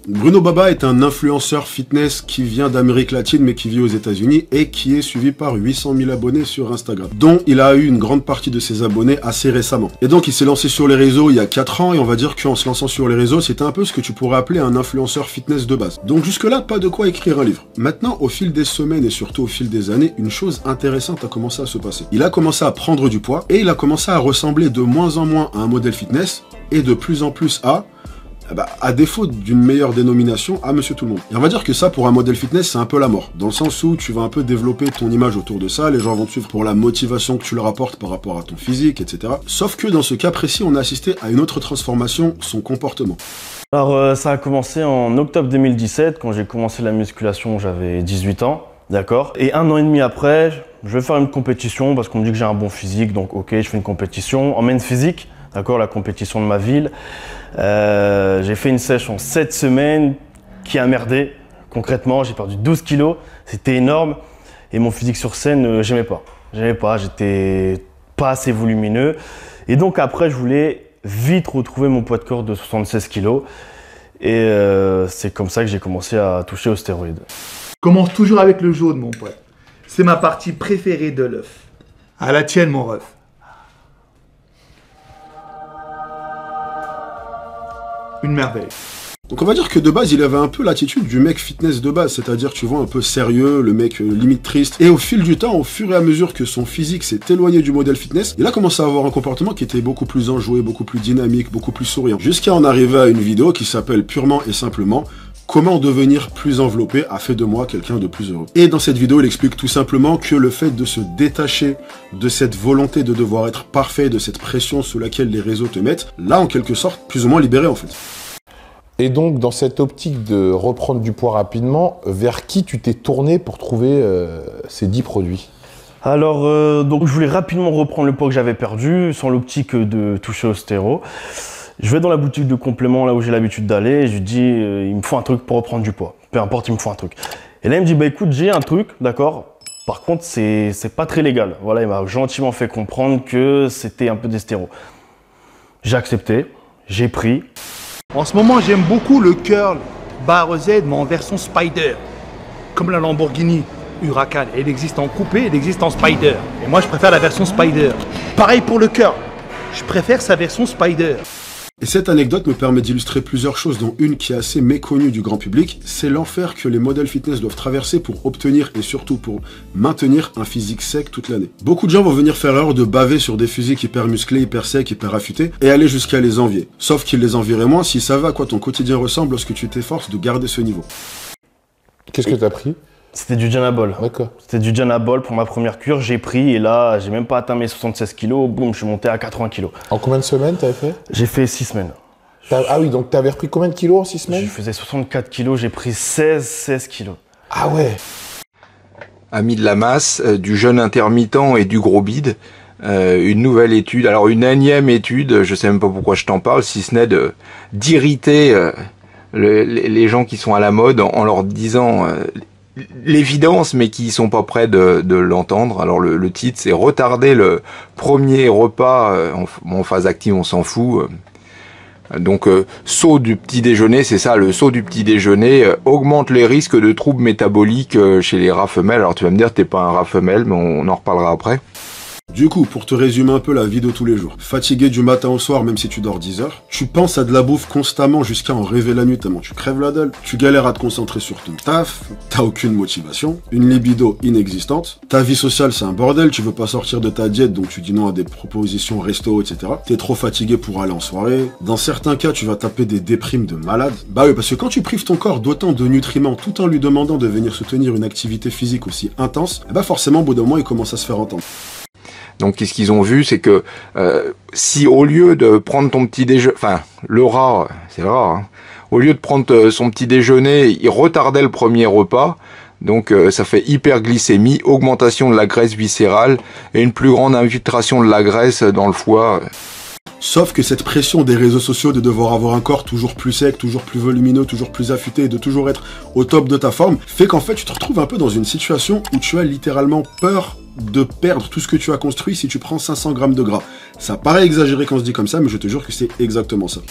Bruno Baba est un influenceur fitness qui vient d'Amérique latine mais qui vit aux États-Unis et qui est suivi par 800 000 abonnés sur Instagram, dont il a eu une grande partie de ses abonnés assez récemment. Et donc il s'est lancé sur les réseaux il y a 4 ans et on va dire qu'en se lançant sur les réseaux, c'était un peu ce que tu pourrais appeler un influenceur fitness de base. Donc jusque-là, pas de quoi écrire un livre. Maintenant, au fil des semaines et surtout au fil des années, une chose intéressante a commencé à se passer. Il a commencé à prendre du poids et il a commencé à ressembler de moins en moins à un modèle fitness et de plus en plus à défaut d'une meilleure dénomination, à Monsieur Tout-le-Monde. Et on va dire que ça, pour un modèle fitness, c'est un peu la mort. Dans le sens où tu vas un peu développer ton image autour de ça, les gens vont te suivre pour la motivation que tu leur apportes par rapport à ton physique, etc. Sauf que dans ce cas précis, on a assisté à une autre transformation, son comportement. Alors ça a commencé en octobre 2017, quand j'ai commencé la musculation, j'avais 18 ans, d'accord. Et 1 an et demi après, je vais faire une compétition parce qu'on me dit que j'ai un bon physique, donc ok, je fais une compétition en men's physique. D'accord, la compétition de ma ville. J'ai fait une sèche en 7 semaines qui a merdé. Concrètement, j'ai perdu 12 kilos. C'était énorme. Et mon physique sur scène, j'aimais pas. J'étais pas assez volumineux. Et donc après, je voulais vite retrouver mon poids de corps de 76 kilos. Et c'est comme ça que j'ai commencé à toucher aux stéroïdes. Commence toujours avec le jaune, mon pote. C'est ma partie préférée de l'œuf. À la tienne, mon ref. Une merveille. Donc on va dire que de base, il avait un peu l'attitude du mec fitness de base, c'est-à-dire tu vois un peu sérieux, le mec limite triste. Et au fil du temps, au fur et à mesure que son physique s'est éloigné du modèle fitness, il a commencé à avoir un comportement qui était beaucoup plus enjoué, beaucoup plus dynamique, beaucoup plus souriant. Jusqu'à en arriver à une vidéo qui s'appelle purement et simplement comment devenir plus enveloppé a fait de moi quelqu'un de plus heureux. Et dans cette vidéo, il explique tout simplement que le fait de se détacher de cette volonté de devoir être parfait, de cette pression sous laquelle les réseaux te mettent, là en quelque sorte, plus ou moins libéré en fait. Et donc, dans cette optique de reprendre du poids rapidement, vers qui tu t'es tourné pour trouver ces 10 produits? Alors, donc je voulais rapidement reprendre le poids que j'avais perdu, sans l'optique de toucher au stéro. Je vais dans la boutique de compléments, là où j'ai l'habitude d'aller, et je lui dis, il me faut un truc pour reprendre du poids. Peu importe, il me faut un truc. Et là, il me dit, bah écoute, j'ai un truc, d'accord. Par contre, c'est pas très légal. Voilà, il m'a gentiment fait comprendre que c'était un peu des stéros. J'ai accepté, j'ai pris. En ce moment, j'aime beaucoup le curl barre Z, mais en version Spider. Comme la Lamborghini Huracan. Elle existe en coupé, elle existe en Spider. Et moi, je préfère la version Spider. Pareil pour le curl. Je préfère sa version Spider. Et cette anecdote me permet d'illustrer plusieurs choses, dont une qui est assez méconnue du grand public, c'est l'enfer que les modèles fitness doivent traverser pour obtenir et surtout pour maintenir un physique sec toute l'année. Beaucoup de gens vont venir faire l'erreur de baver sur des physiques hyper musclés, hyper secs, hyper affûtés, et aller jusqu'à les envier. Sauf qu'ils les envieraient moins s'ils savaient à quoi ton quotidien ressemble lorsque tu t'efforces de garder ce niveau. Qu'est-ce que tu as pris? C'était du Janabol. D'accord. C'était du Janabol pour ma première cure, j'ai pris et là, j'ai même pas atteint mes 76 kilos, boum, je suis monté à 80 kilos. En combien de semaines t'avais fait? J'ai fait 6 semaines. Ah oui, donc t'avais repris combien de kilos en 6 semaines? Je faisais 64 kilos, j'ai pris 16 kilos. Ah ouais. A mis de la masse, du jeûne intermittent et du gros bide. Une nouvelle étude, alors une énième étude, je sais même pas pourquoi je t'en parle, si ce n'est d'irriter les gens qui sont à la mode en leur disant l'évidence, mais qui sont pas prêts de l'entendre. Alors le titre, c'est retarder le premier repas en phase active, on s'en fout. Donc saut du petit déjeuner, c'est ça, le saut du petit déjeuner augmente les risques de troubles métaboliques chez les rats femelles. Alors tu vas me dire, t'es pas un rat femelle, mais on en reparlera après. Du coup, pour te résumer un peu la vie de tous les jours, fatigué du matin au soir même si tu dors 10 heures, tu penses à de la bouffe constamment jusqu'à en rêver la nuit tellement tu crèves la dalle, tu galères à te concentrer sur ton taf, t'as aucune motivation, une libido inexistante, ta vie sociale c'est un bordel, tu veux pas sortir de ta diète donc tu dis non à des propositions resto, etc. T'es trop fatigué pour aller en soirée, dans certains cas tu vas taper des déprimes de malade. Bah oui, parce que quand tu prives ton corps d'autant de nutriments tout en lui demandant de venir soutenir une activité physique aussi intense, bah forcément au bout d'un moment il commence à se faire entendre. Donc qu'est-ce qu'ils ont vu, c'est que si au lieu de prendre ton petit déjeuner, enfin le rat, c'est le rat, hein, au lieu de prendre son petit déjeuner, il retardait le premier repas, donc ça fait hyperglycémie, augmentation de la graisse viscérale et une plus grande infiltration de la graisse dans le foie. Sauf que cette pression des réseaux sociaux de devoir avoir un corps toujours plus sec, toujours plus volumineux, toujours plus affûté et de toujours être au top de ta forme, fait qu'en fait tu te retrouves un peu dans une situation où tu as littéralement peur de perdre tout ce que tu as construit si tu prends 500 grammes de gras. Ça paraît exagéré quand on se dit comme ça, mais je te jure que c'est exactement ça.